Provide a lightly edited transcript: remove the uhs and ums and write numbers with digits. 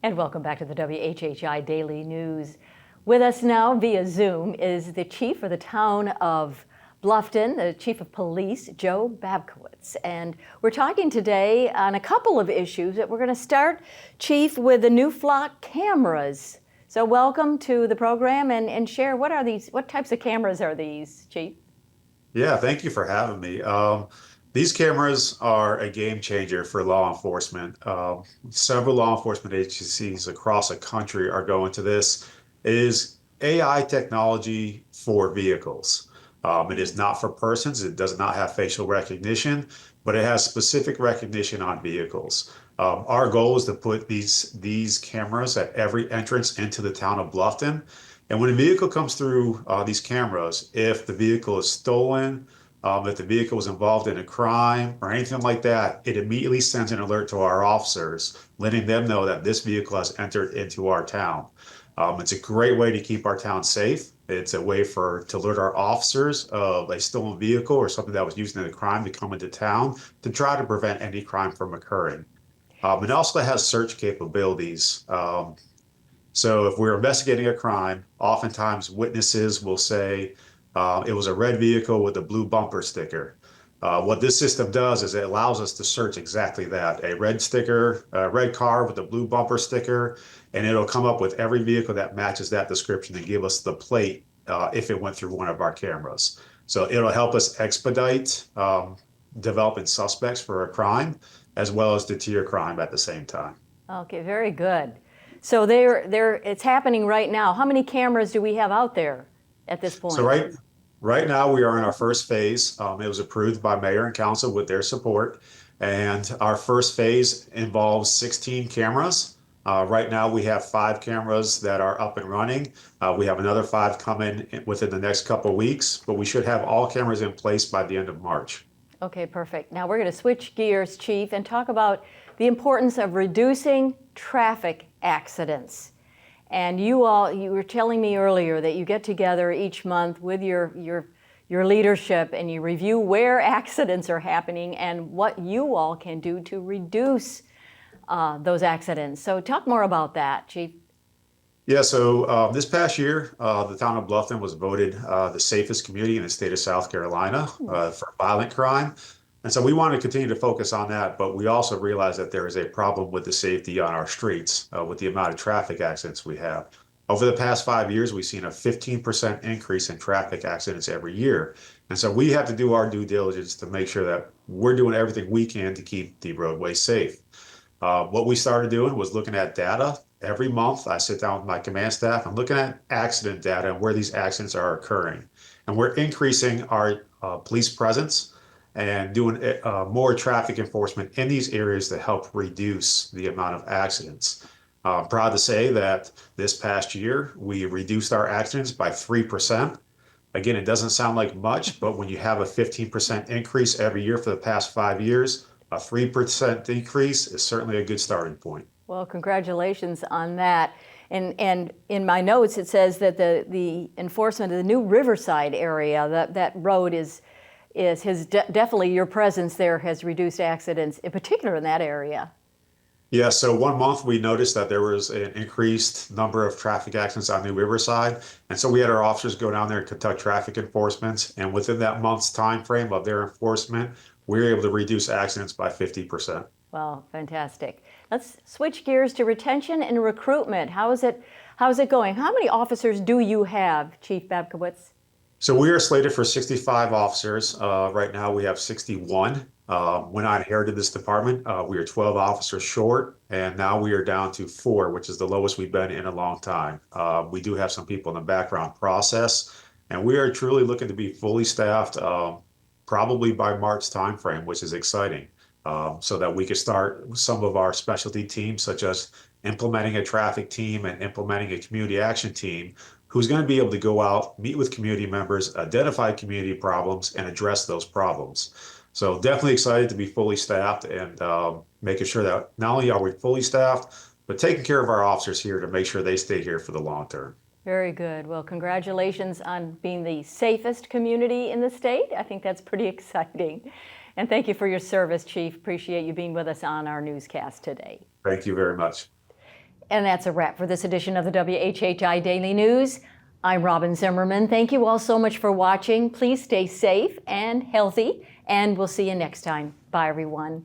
And welcome back to the WHHI Daily News. With us now via Zoom is the chief of the town of Bluffton, the chief of police, Joe Babkiewicz. And we're talking today on a couple of issues. That we're going to start, Chief, with the new flock cameras. So welcome to the program and share, what are these, what types of cameras are these, Chief? Yeah, thank you for having me. These cameras are a game changer for law enforcement. Several law enforcement agencies across the country are going to this. It is AI technology for vehicles. It is not for persons. It does not have facial recognition, but it has specific recognition on vehicles. Our goal is to put these cameras at every entrance into the town of Bluffton. And when a vehicle comes through these cameras, if the vehicle is stolen, if the vehicle is involved in a crime or anything like that, it immediately sends an alert to our officers, letting them know that this vehicle has entered into our town. It's a great way to keep our town safe. It's a way to alert our officers of a stolen vehicle or something that was used in a crime to come into town to try to prevent any crime from occurring. It also has search capabilities. So if we're investigating a crime, oftentimes witnesses will say it was a red vehicle with a blue bumper sticker. What this system does is it allows us to search exactly that, a red sticker, a red car with a blue bumper sticker, and it'll come up with every vehicle that matches that description and give us the plate if it went through one of our cameras. So it'll help us expedite developing suspects for a crime as well as deter crime at the same time. Okay, very good. So it's happening right now. How many cameras do we have out there at this point? So right now we are in our first phase. It was approved by mayor and council with their support. And our first phase involves 16 cameras. Right now we have 5 cameras that are up and running. We have another 5 coming within the next couple of weeks, but we should have all cameras in place by the end of March. Okay, perfect. Now we're going to switch gears, Chief, and talk about the importance of reducing traffic accidents. And you were telling me earlier that you get together each month with your leadership and you review where accidents are happening and what you all can do to reduce those accidents. So talk more about that, Chief. Yeah, so this past year, the town of Bluffton was voted the safest community in the state of South Carolina for violent crime. And so we want to continue to focus on that, but we also realize that there is a problem with the safety on our streets with the amount of traffic accidents we have. Over the past 5 years, we've seen a 15% increase in traffic accidents every year. And so we have to do our due diligence to make sure that we're doing everything we can to keep the roadway safe. What we started doing was looking at data. Every month, I sit down with my command staff and looking at accident data and where these accidents are occurring. And we're increasing our police presence and doing more traffic enforcement in these areas to help reduce the amount of accidents. I'm proud to say that this past year, we reduced our accidents by 3%. Again, it doesn't sound like much, but when you have a 15% increase every year for the past 5 years, a 3% decrease is certainly a good starting point. Well, congratulations on that. And in my notes, it says that the enforcement of the new Riverside area, that road definitely your presence there has reduced accidents, in particular in that area. Yeah, so 1 month we noticed that there was an increased number of traffic accidents on New Riverside. And so we had our officers go down there and conduct traffic enforcement. And within that month's time frame of their enforcement, we were able to reduce accidents by 50%. Well, fantastic. Let's switch gears to retention and recruitment. How is it going? How many officers do you have, Chief Babkiewicz? So we are slated for 65 officers. Right now we have 61. When I inherited this department, we were 12 officers short, and now we are down to 4, which is the lowest we've been in a long time. We do have some people in the background process, and we are truly looking to be fully staffed probably by March timeframe, which is exciting, so that we could start some of our specialty teams, such as implementing a traffic team and implementing a community action team, who's going to be able to go out, meet with community members, identify community problems, and address those problems. So definitely excited to be fully staffed and making sure that not only are we fully staffed, but taking care of our officers here to make sure they stay here for the long term. Very good. Well, congratulations on being the safest community in the state. I think that's pretty exciting. And thank you for your service, Chief. Appreciate you being with us on our newscast today. Thank you very much. And that's a wrap for this edition of the WHHI Daily News. I'm Robyn Zimmerman. Thank you all so much for watching. Please stay safe and healthy, and we'll see you next time. Bye, everyone.